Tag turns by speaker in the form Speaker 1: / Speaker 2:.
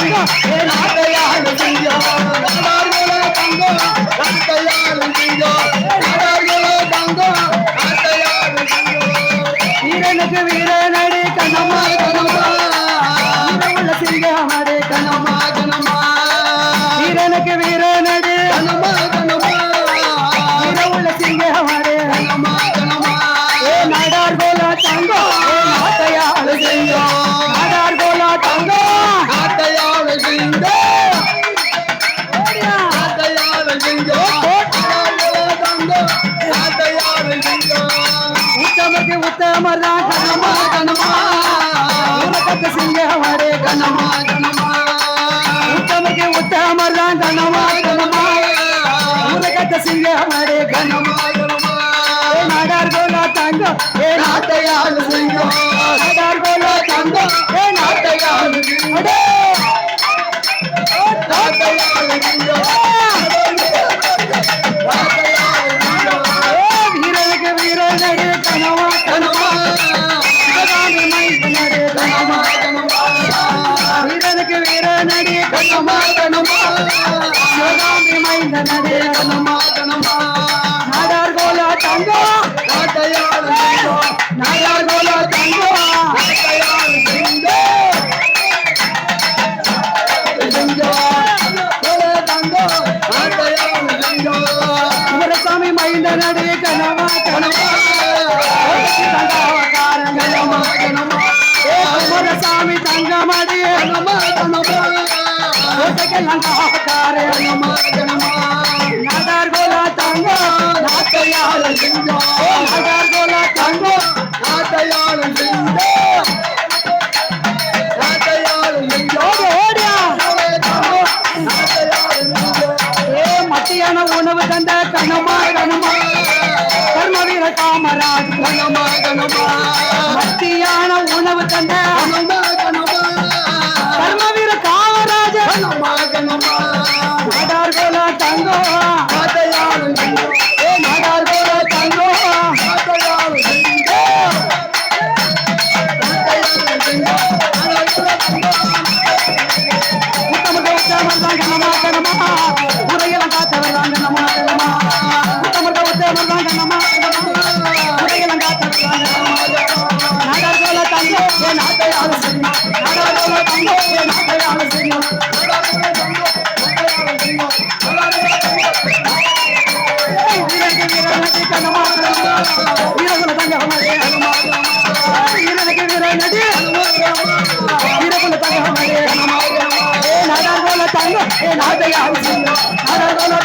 Speaker 1: தங்கம் ஏ நாட்டையாளு சிங்கம் நாடார்களோ தங்கம் நாட்டையாளு சிங்கம் நாடார்களோ தங்கம் நாட்டையாளு சிங்கம் வீரனுக்கு வீரனடி கண்ணம்மா கண்ணம்மா வீரமுள்ள சிங்கம் அடே கண்ணம்மா கண்ணம்மா வீரனுக்கு வீரனடி கண்ணம்மா கண்ணம்மா வீரமுள்ள சிங்கம் அடே கண்ணம்மா கண்ணம்மா ஏ நாடார்களோ தங்கம் ஏ நாட்டையாளு சிங்கம் நாடார்களோ தங்கம் நாட்டையாளு சிங்கம் உத்தமர்தான் கண்ணம்மா கண்ணம்மா உனக்கு சிங்கம் அடே கண்ணம்மா கண்ணம்மா உத்தமக்கு உத்தமர்தான் கண்ணம்மா கண்ணம்மா உனக்கு சிங்கம் அடே கண்ணம்மா கண்ணம்மா ஏ நாடார்களோ தங்கம் ஏ நாட்டையாளு சிங்கம் நாடார்களோ தங்கம் ஏ நாட்டையாளு அடே நாட்டையாளு சிங்கம் வீரனுக்கு வீரனடி கண்ணம்மா கண்ணம்மா சிவகாமி மைந்தனடி கண்ணம்மா கண்ணம்மா வீரனுக்கு வீரனடி கண்ணம்மா கண்ணம்மா சிவகாமி மைந்தனடி கண்ணம்மா கண்ணம்மா நாடார்களோ தங்கம் நாட்டையாளு சிங்கம் நாடார்களோ தங்கம் நாட்டையாளு சிங்கம் குமரசாமி மைந்தனடி கண்ணம்மா கண்ணம்மா குமரசாமி தங்கமடி கண்ணம்மா கண்ணம்மா நாடார்களோ தங்கம் நாட்டையாளு சிங்கம் நாடார்களோ தங்கம் நாட்டையாளு சிங்கம் நாட்டையாளு சிங்கம் ஓடியா மத்தியான உணவு தந்த கண்ணம்மா கண்ணம்மா கர்மவீர காமராஜ் கண்ணம்மா கண்ணம்மா மத்தியான உணவு தந்த கண்ணம்மா கண்ணம்மா கர்மவீர காமராஜ் கண்ணம்மா கண்ணம்மா நாடார்களோ தங்கம் நாட்டையாளு சிங்கம் ஏ நாடார்களோ தங்கம் நாட்டையாளு சிங்கம் நாட்டையாளு சிங்கம் நாடார்களோ தங்கம் உத்தமக்கு உத்தமர்தான் கண்ணம்மா கண்ணம்மா உரையெல்லாம் காத்தவர்தான் கண்ணம்மா கண்ணம்மா உத்தமர்தான் உத்தமர்தான் கண்ணம்மா உரையெல்லாம் காத்தவர்தான் கண்ணம்மா நாடார்களோ தங்கம் ஏ நாட்டையாளு சிங்கம் நாடார்களோ தங்கம் ஏ நாட்டையாளு சிங்கம் வீரனுக்கு வீரனடி கண்ணம்மா வீரகுல தங்கம் அடே கண்ணம்மா வீரனுக்கு வீரனடி வீரகுல தங்கம் அடே கண்ணம்மா ஏ நாடார்களோ தங்கம் ஏ நாட்டையாளு சிங்கம் நாடார்களோ